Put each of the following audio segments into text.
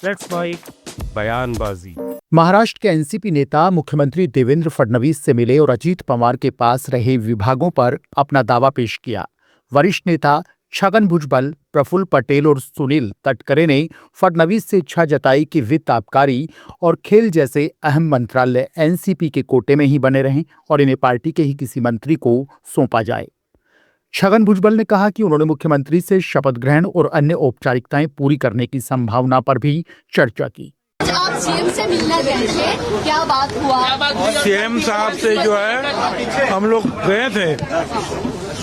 Let's mic बयानबाजी। महाराष्ट्र के NCP नेता मुख्यमंत्री देवेंद्र फडणवीस से मिले और अजीत पवार के पास रहे विभागों पर अपना दावा पेश किया। वरिष्ठ नेता छगन भुजबल, प्रफुल्ल पटेल और सुनील तटकरे ने फडणवीस से इच्छा जताई कि वित्त, आबकारी और खेल जैसे अहम मंत्रालय एनसीपी के कोटे में ही बने रहें और इन्हें पार्टी के ही किसी मंत्री को सौंपा जाए। छगन भुजबल ने कहा कि उन्होंने मुख्यमंत्री से शपथ ग्रहण और अन्य औपचारिकताएं पूरी करने की संभावना पर भी चर्चा की। आप सीएम से मिलने गए थे, क्या बात हुआ? सीएम साहब से जो है हम लोग गए थे,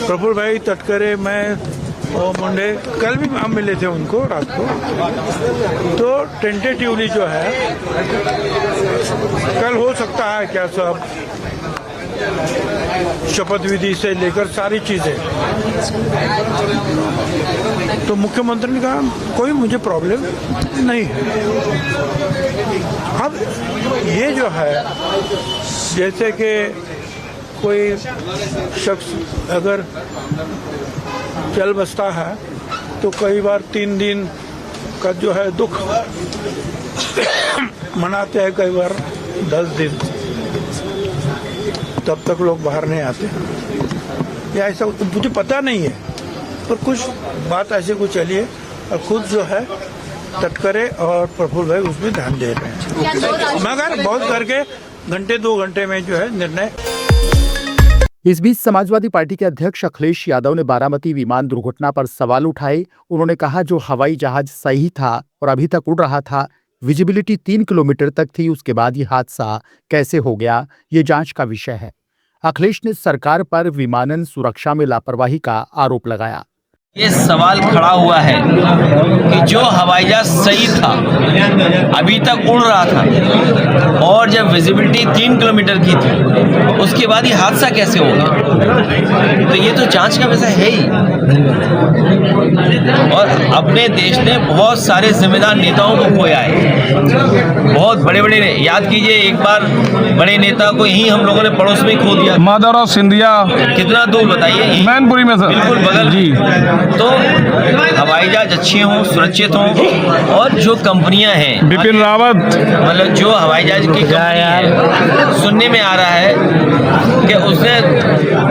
प्रफुल्ल भाई, तटकरे, मैं और मुंडे, कल भी हम मिले थे उनको रात को। तो टेंटेटिवली जो है कल हो सकता है क्या सब शपथ विधि से लेकर सारी चीजें। तो मुख्यमंत्री ने कहा कोई मुझे प्रॉब्लम नहीं है। अब ये जो है जैसे कि कोई शख्स अगर चल बसता है तो कई बार 3 दिन का जो है दुख मनाते हैं, कई बार 10 दिन, तब तक लोग बाहर नहीं आते या ऐसा मुझे पता नहीं है, पर कुछ बात ऐसे कुछ चली है और खुद जो है तटकरे और प्रफुल्ल भाई उसमें ध्यान दे रहे हैं, मगर बहुत करके घंटे 2 घंटे में जो है निर्णय। इस बीच समाजवादी पार्टी के अध्यक्ष अखिलेश यादव ने बारामती विमान दुर्घटना पर सवाल उठाए। उन्होंने कहा जो हवाई जहाज सही था और अभी तक उड़ रहा था, विजिबिलिटी 3 किलोमीटर तक थी, उसके बाद ये हादसा कैसे हो गया, ये जांच का विषय है। अखिलेश ने सरकार पर विमानन सुरक्षा में लापरवाही का आरोप लगाया। ये सवाल खड़ा हुआ है कि जो हवाई जहाज सही था, अभी तक उड़ रहा था और जब विजिबिलिटी 3 किलोमीटर की थी, उसके बाद ये हादसा कैसे हो गया? तो ये तो जांच का विषय है ही। और अपने देश ने बहुत सारे जिम्मेदार नेताओं को खोया है, बहुत बड़े बड़े। याद कीजिए, एक बार बड़े नेता को ही हम लोगों ने पड़ोस में खो दिया, माधवराव सिंधिया। कितना दूर बताइए, मैनपुरी में सर, बिल्कुल बगल जी। तो हवाई जहाज अच्छे हों, सुरक्षित हों, और जो कंपनियां हैं, बिपिन रावत, मतलब जो हवाई जहाज की कंपनी है, सुनने में आ रहा है कि उसने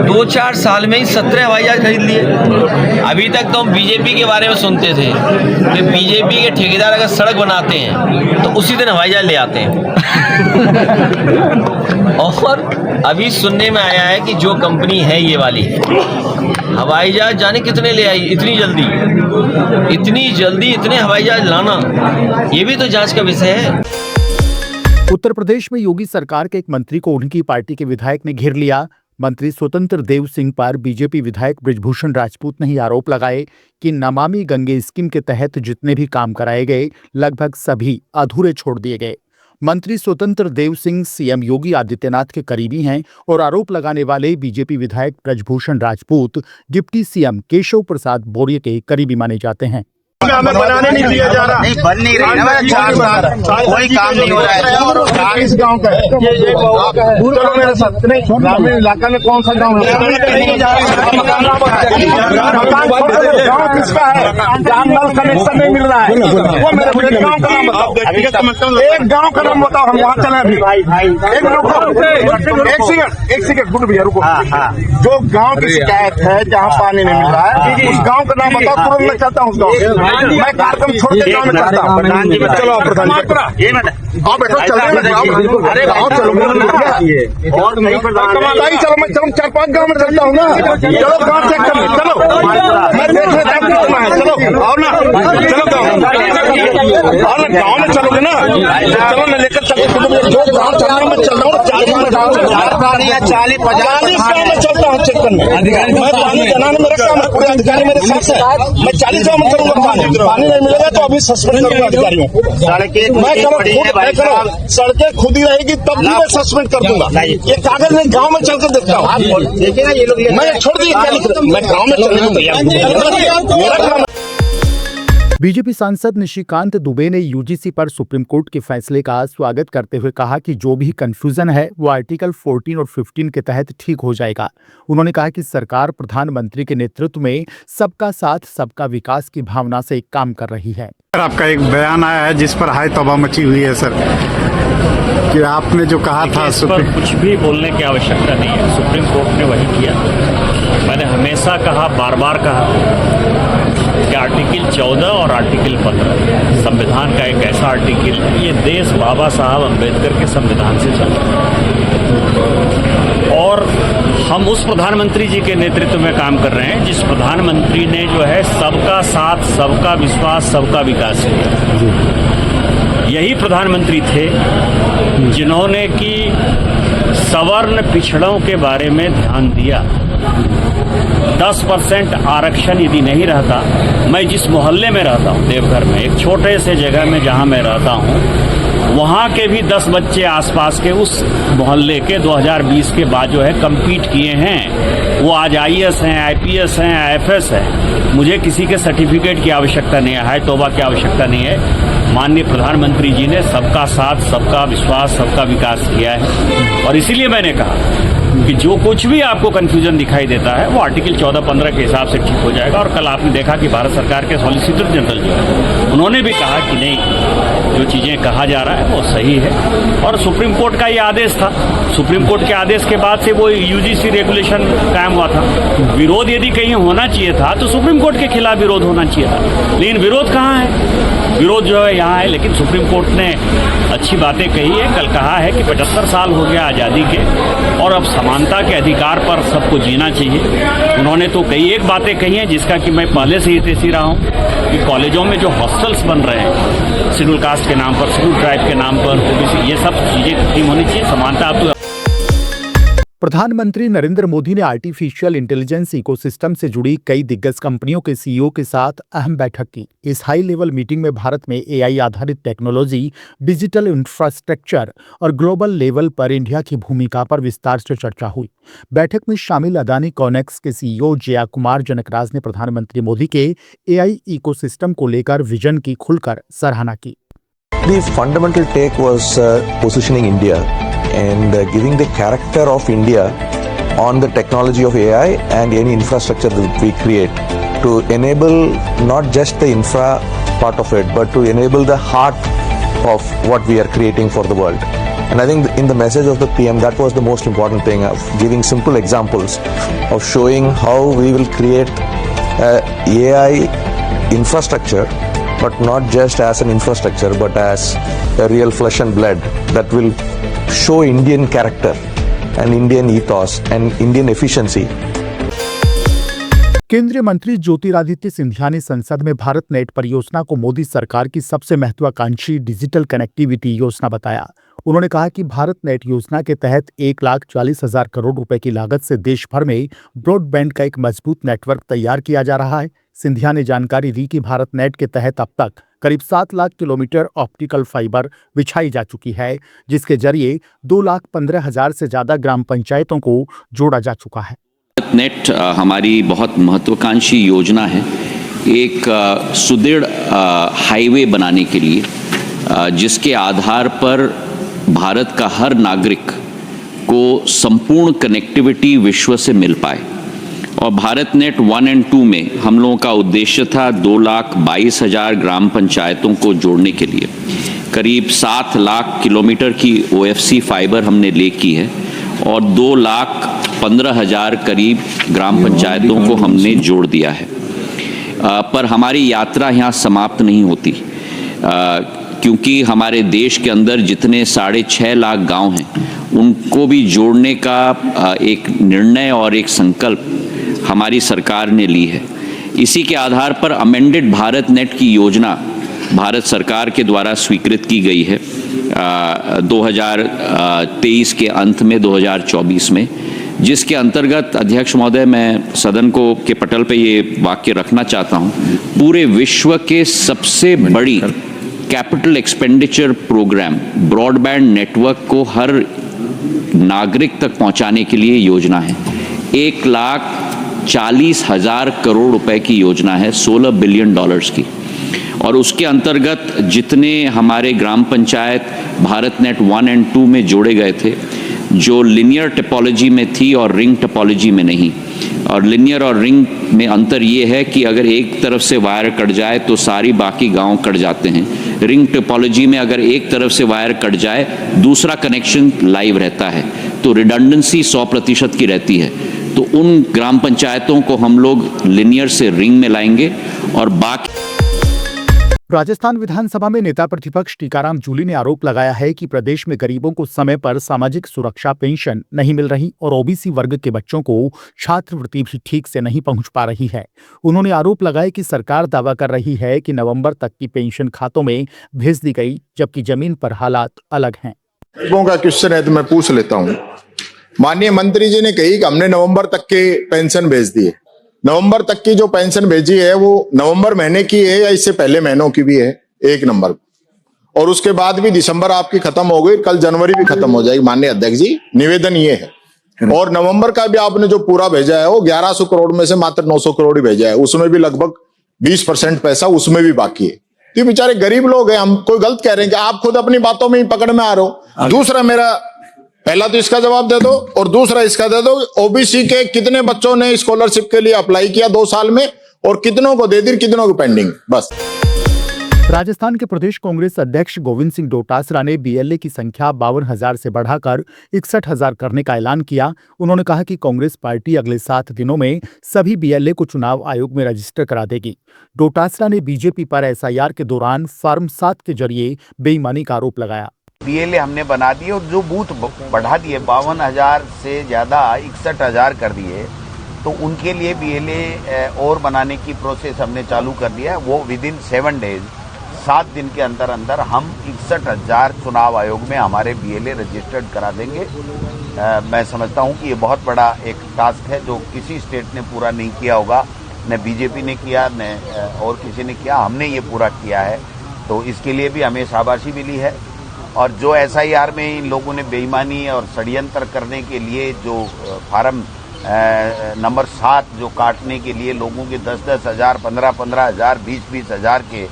2-4 साल में ही 17 हवाई जहाज खरीद लिए। अभी तक तो हम बीजेपी के बारे में सुनते थे कि बीजेपी के ठेकेदार अगर सड़क बनाते हैं तो उसी दिन हवाई जहाज ले आते हैं। और अभी सुनने में आया है कि जो कंपनी है ये वाली, हवाई जहाज जाने कितने ले आई, इतनी जल्दी इतने हवाई जहाज लाना, ये भी तो जांच का विषय है। उत्तर प्रदेश में योगी सरकार के एक मंत्री को उनकी पार्टी के विधायक ने घेर लिया। मंत्री स्वतंत्र देव सिंह पर बीजेपी विधायक बृजभूषण राजपूत ने ही आरोप लगाए कि नमामि गंगे स्कीम के तहत जितने भी काम कराए गए, लगभग सभी अधूरे छोड़ दिए गए। मंत्री स्वतंत्र देव सिंह सीएम योगी आदित्यनाथ के करीबी हैं और आरोप लगाने वाले बीजेपी विधायक बृजभूषण राजपूत डिप्टी सीएम केशव प्रसाद मौर्य के करीबी माने जाते हैं। हमें बनाने नहीं दिया जा रहा, नहीं बन नहीं रही है, 4 साल कोई काम नहीं हो रहा है। इस गांव का है, चलो मेरे साथ। नहीं, ग्रामीण इलाका में कौन सा गांव है? गांव किसका है? जहाँ नल कनेक्शन नहीं मिल रहा है, वो मेरे गांव का नाम बताओ। एक गांव का नाम बताओ, हम वहाँ चले। अभी एक सेकंड गुड भैया रुको। जो गांव की शिकायत है जहाँ पानी नहीं मिल रहा है, उस गांव का नाम बताओ, तुरंत मैं चलता हूँ। मैं कार्यक्रम छोड़ के गाँव में चलता हूँ। चलो प्रधान आओ, बैठो, चल रहे हैं। अरे आओ, चलो और नहीं चलो, मैं चलो 4-5 गाँव में चलता हूँ ना। चलो गाँव चेक कर, चलो मैं देख लेता हूँ कितना है। चलो आओ ना, चलो गाँव में चलोगे ना, चलो मैं लेकर चलता। जो गाँव चलना मैं चल रहा हूँ, 40 गाँव में चलता हूँ चेक करने। मैं पानी बनाने मेरा काम है, पूरे अधिकारी मेरे साथ है। मैं 40 गाँव में चलूंगा, पानी नहीं मिलेगा तो अभी सस्पेंड करूंगा अधिकारियों को। सड़कें खुद ही रहेगी तब भी मैं सस्पेंड कर दूंगा। ये कागज में गांव में चल कर देखता हूँ। मैं छोड़ दी, मैं गांव में चलने को तैयार हूं। बीजेपी सांसद निशिकांत दुबे ने यूजीसी पर सुप्रीम कोर्ट के फैसले का स्वागत करते हुए कहा कि जो भी कंफ्यूजन है वो आर्टिकल 14 और 15 के तहत ठीक हो जाएगा। उन्होंने कहा कि सरकार प्रधानमंत्री के नेतृत्व में सबका साथ सबका विकास की भावना से काम कर रही है। आपका एक बयान आया है जिस पर हाई तौबा मची हुई है सर, कि आपने जो कहा था इस पर कुछ भी बोलने की आवश्यकता नहीं है। सुप्रीम कोर्ट ने वही किया। मैंने हमेशा कहा, बार बार कहा कि आर्टिकल 14 और आर्टिकल 15 संविधान का एक ऐसा आर्टिकल है, ये देश बाबा साहब अम्बेडकर के संविधान से चल रहा है और हम उस प्रधानमंत्री जी के नेतृत्व में काम कर रहे हैं जिस प्रधानमंत्री ने जो है सबका साथ, सबका विश्वास, सबका विकास किया। यही प्रधानमंत्री थे जिन्होंने कि सवर्ण पिछड़ों के बारे में ध्यान दिया। 10% आरक्षण यदि नहीं रहता, मैं जिस मोहल्ले में रहता हूँ देवघर में, एक छोटे से जगह में जहाँ मैं रहता हूँ, वहाँ के भी 10 बच्चे आसपास के उस मोहल्ले के 2020 के बाद जो है कम्पीट किए हैं। वो आज IAS हैं, IPS हैं, IFS हैं। मुझे किसी के सर्टिफिकेट की आवश्यकता नहीं है, हाई तौबा की आवश्यकता नहीं है। माननीय प्रधानमंत्री जी ने सबका साथ, सबका विश्वास, सबका विकास किया है और इसीलिए मैंने कहा कि जो कुछ भी आपको कंफ्यूजन दिखाई देता है वो आर्टिकल 14-15 के हिसाब से ठीक हो जाएगा। और कल आपने देखा कि भारत सरकार के सॉलिसिटर जनरल जो है उन्होंने भी कहा कि नहीं, जो चीज़ें कहा जा रहा है वो सही है। और सुप्रीम कोर्ट का ये आदेश था, सुप्रीम कोर्ट के आदेश के बाद से वो यूजीसी रेगुलेशन कायम हुआ था। विरोध यदि कहीं होना चाहिए था तो सुप्रीम कोर्ट के खिलाफ विरोध होना चाहिए था, लेकिन विरोध कहाँ है? विरोध जो है यहाँ है। लेकिन सुप्रीम कोर्ट ने अच्छी बातें कही है। कल कहा है कि 75 साल हो गया आज़ादी के और अब समानता के अधिकार पर सबको जीना चाहिए। उन्होंने तो कई एक बातें कही हैं जिसका कि मैं पहले से ही तेजी रहा हूँ कि कॉलेजों में जो हॉस्टल्स बन रहे हैं शेड्यूल कास्ट के नाम पर, शेड्यूल ट्राइब के नाम पर, OBC, ये सब चीज़ें खत्म होनी चाहिए। समानता अब तो प्रधानमंत्री नरेंद्र मोदी ने आर्टिफिशियल इंटेलिजेंस इकोसिस्टम से जुड़ी कई दिग्गज कंपनियों के CEO के साथ अहम बैठक की। इस हाई लेवल मीटिंग में भारत में AI आधारित टेक्नोलॉजी, डिजिटल इंफ्रास्ट्रक्चर और ग्लोबल लेवल पर इंडिया की भूमिका पर विस्तार से चर्चा हुई। बैठक में शामिल अदानी कॉनेक्स के CEO जया कुमार जनकराज ने प्रधानमंत्री मोदी के AI इकोसिस्टम को लेकर विजन की खुलकर सराहना की। The fundamental take was positioning India and giving the character of India on the technology of AI and any infrastructure that we create to enable not just the infra part of it, but to enable the heart of what we are creating for the world. And I think in the message of the PM, that was the most important thing, of giving simple examples of showing how we will create AI infrastructure, but not just as an infrastructure, but as a real flesh and blood that will show Indian character and Indian ethos and Indian efficiency. केंद्रीय मंत्री ज्योतिरादित्य सिंधिया ने संसद में Bharat net परियोजना को मोदी सरकार की सबसे महत्वाकांक्षी डिजिटल कनेक्टिविटी योजना बताया। उन्होंने कहा कि भारत नेट योजना के तहत 1,40,000 करोड़ रुपए की लागत से देश भर में ब्रॉडबैंड का एक मजबूत नेटवर्क तैयार किया जा रहा है। सिंधिया ने जानकारी दी कि भारत नेट के तहत अब तक करीब 7 लाख किलोमीटर ऑप्टिकल फाइबर बिछाई जा चुकी है, जिसके जरिए 2,15,000 से ज्यादा ग्राम पंचायतों को जोड़ा जा चुका है। भारत नेट हमारी बहुत महत्वाकांक्षी योजना है, एक सुदृढ़ हाईवे बनाने के लिए, जिसके आधार पर भारत का हर नागरिक को संपूर्ण कनेक्टिविटी विश्व से मिल पाए। और भारत नेट 1 और 2 में हम लोगों का उद्देश्य था 2,22,000 ग्राम पंचायतों को जोड़ने के लिए करीब 7 लाख किलोमीटर की OFC फाइबर हमने ले की है और 2,15,000 करीब ग्राम पंचायतों को हमने जोड़ दिया है। पर हमारी यात्रा यहाँ समाप्त नहीं होती, क्योंकि हमारे देश के अंदर जितने 6.5 लाख गांव हैं उनको भी जोड़ने का एक निर्णय और एक संकल्प हमारी सरकार ने ली है। इसी के आधार पर अमेंडेड भारत नेट की योजना भारत सरकार के द्वारा स्वीकृत की गई है 2023 के अंत में 2024 में, जिसके अंतर्गत अध्यक्ष महोदय मैं सदन को के पटल पे ये वाक्य रखना चाहता हूँ, पूरे विश्व के सबसे बड़ी capital expenditure programme broadband network को हर नागरिक तक पहुँचाने के लिए योजना है। 1,40,000 करोड़ रुपए की योजना है, $16 बिलियन की। और उसके अंतर्गत जितने हमारे ग्राम पंचायत भारत नेट 1 और 2 में जोड़े गए थे, जो लिनियर टोपोलॉजी में थी और रिंग टोपोलॉजी में नहीं। और लिनियर और रिंग में अंतर ये है कि अगर एक तरफ से वायर कट जाए तो सारी बाकी गांव कट जाते हैं। रिंग टोपोलॉजी में अगर एक तरफ से वायर कट जाए दूसरा कनेक्शन लाइव रहता है, तो रिडंडेंसी 100% की रहती है। तो उन ग्राम पंचायतों को हम लोग लिनियर से रिंग में लाएंगे और बाकी। राजस्थान विधानसभा में नेता प्रतिपक्ष टीकाराम जूली ने आरोप लगाया है कि प्रदेश में गरीबों को समय पर सामाजिक सुरक्षा पेंशन नहीं मिल रही और ओबीसी वर्ग के बच्चों को छात्रवृत्ति भी ठीक से नहीं पहुंच पा रही है। उन्होंने आरोप लगाया कि सरकार दावा कर रही है कि नवंबर तक की पेंशन खातों में भेज दी गई, जबकि जमीन पर हालात अलग हैं। गरीबों का क्वेश्चन है तो मैं पूछ लेता हूँ। माननीय मंत्री जी ने कही कि हमने नवंबर तक के पेंशन भेज दिए। नवंबर तक की जो पेंशन भेजी है वो नवंबर महीने की है या इससे पहले महीनों की भी है? 1 नंबर। और उसके बाद भी दिसंबर आपकी खत्म हो गई, कल जनवरी भी खत्म हो जाएगी। माननीय अध्यक्ष जी, निवेदन ये है। और नवंबर का भी आपने जो पूरा भेजा है वो 1100 करोड़ में से मात्र 900 करोड़ ही भेजा है, उसमें भी लगभग 20% पैसा उसमें भी बाकी है। तो ये बेचारे गरीब लोग हैं, हम कोई गलत कह रहे हैं कि आप खुद अपनी बातों में ही पकड़ में आ रहे हो। दूसरा, मेरा पहला तो इसका जवाब दे दो और दूसरा इसका दे दो, ओबीसी के कितने बच्चों ने स्कॉलरशिप के लिए अप्लाई किया 2 साल में और कितनों को दे दी, कितनों की पेंडिंग? बस। राजस्थान के प्रदेश कांग्रेस अध्यक्ष गोविंद सिंह डोटासरा ने बीएलए की संख्या 52,000 से बढ़ाकर 61,000 करने का ऐलान किया। उन्होंने कहा कि कांग्रेस पार्टी अगले 7 दिनों में सभी बीएलए को चुनाव आयोग में रजिस्टर करा देगी। डोटासरा ने बीजेपी पर एसआईआर के दौरान फॉर्म 7 के जरिए बेईमानी का आरोप लगाया। बीएलए हमने बना दिए और जो बूथ बढ़ा दिए 52,000 से ज्यादा 61,000 कर दिए, तो उनके लिए बीएलए और बनाने की प्रोसेस हमने चालू कर दिया है। वो विदिन 7 डेज 7 दिन के अंदर अंदर हम 61,000 चुनाव आयोग में हमारे बीएलए रजिस्टर्ड करा देंगे। मैं समझता हूं कि ये बहुत बड़ा एक टास्क है जो किसी स्टेट ने पूरा नहीं किया होगा, न बीजेपी ने किया न और किसी ने किया, हमने ये पूरा किया है। तो इसके लिए भी हमें शाबाशी मिली है। और जो एसआईआर में इन लोगों ने बेईमानी और षड्यंत्र करने के लिए जो फार्म नंबर 7 जो काटने के लिए लोगों के 10-10 हज़ार, 15-15 हज़ार, 20-20 हज़ार के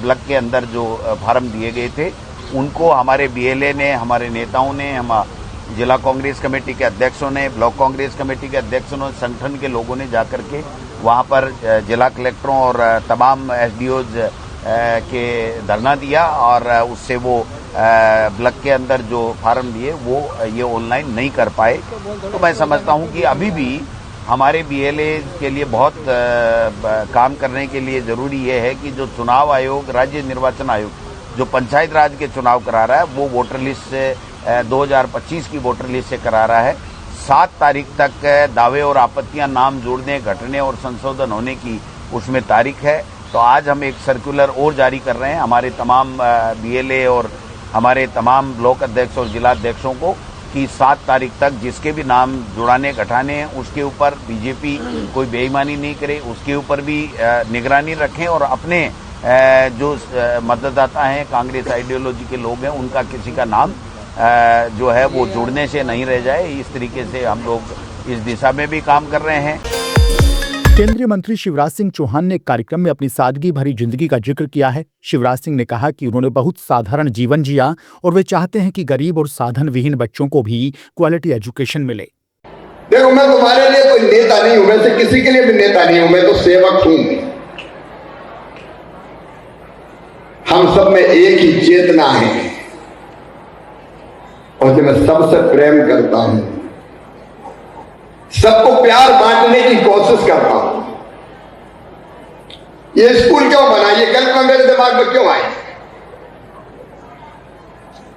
ब्लॉक के अंदर जो फार्म दिए गए थे, उनको हमारे बीएलए ने, हमारे नेताओं ने, हम जिला कांग्रेस कमेटी के अध्यक्षों ने, ब्लॉक कांग्रेस कमेटी के अध्यक्षों ने, संगठन के लोगों ने जाकर के वहाँ पर जिला कलेक्टरों और तमाम एसडीओज के धरना दिया और उससे वो ब्लॉक के अंदर जो फार्म दिए वो ये ऑनलाइन नहीं कर पाए। तो मैं समझता हूं कि अभी भी हमारे बीएलए के लिए बहुत काम करने के लिए जरूरी ये है कि जो चुनाव आयोग, राज्य निर्वाचन आयोग जो पंचायत राज के चुनाव करा रहा है, वो वोटर लिस्ट से 2025 की वोटर लिस्ट से करा रहा है। 7 तारीख तक दावे और आपत्तियां नाम जोड़ने, घटने और संशोधन होने की उसमें तारीख है। तो आज हम एक सर्कुलर और जारी कर रहे हैं हमारे तमाम बीएलए और हमारे तमाम ब्लॉक अध्यक्ष और जिला अध्यक्षों को कि 7 तारीख तक जिसके भी नाम जुड़ाने घटाने हैं उसके ऊपर बीजेपी कोई बेईमानी नहीं करे, उसके ऊपर भी निगरानी रखें और अपने जो मतदाता हैं, कांग्रेस आइडियोलॉजी के लोग हैं, उनका किसी का नाम जो है वो जुड़ने से नहीं रह जाए। इस तरीके से हम लोग इस दिशा में भी काम कर रहे हैं। केंद्रीय मंत्री शिवराज सिंह चौहान ने एक कार्यक्रम में अपनी सादगी भरी जिंदगी का जिक्र किया है। शिवराज सिंह ने कहा कि उन्होंने बहुत साधारण जीवन जिया और वे चाहते हैं कि गरीब और साधन विहीन बच्चों को भी क्वालिटी एजुकेशन मिले। देखो, मैं तुम्हारे लिए कोई नेता नहीं हूं, मैं से किसी के लिए भी नेता नहीं हूं, मैं तो सेवक हूं। हम सब में एक ही चेतना है और जो मैं सबसे प्रेम करता हूं, सबको प्यार बांटने की कोशिश करता हूं। ये स्कूल क्यों बना, ये कल्पना मेरे दिमाग में क्यों आई?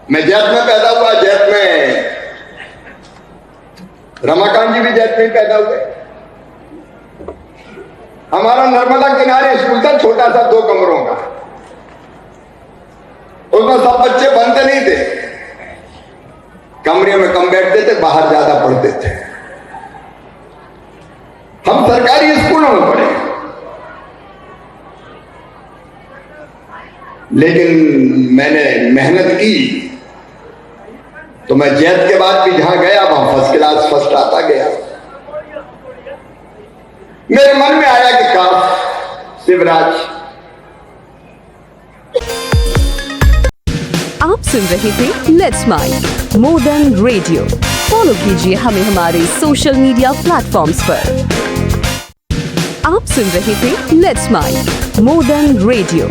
मैं जैत में पैदा हुआ, जैत में रमाकांत जी भी जैत में पैदा हुए। हमारा नर्मदा किनारे स्कूल था, छोटा सा 2 कमरों का, उसमें सब बच्चे बनते नहीं थे, कमरे में कम बैठते थे, बाहर ज्यादा पढ़ते थे। हम सरकारी स्कूलों में पढ़े, लेकिन मैंने मेहनत की तो मैं जैत के बाद भी जहां गया वहां फर्स्ट क्लास फर्स्ट आता गया। मेरे मन में आया कि काश शिवराज आप सुन रहे थे let's mind more than radio. Follow कीजिए हमें हमारे सोशल मीडिया प्लेटफॉर्म्स पर। आप सुन रहे थे let's mind more than radio.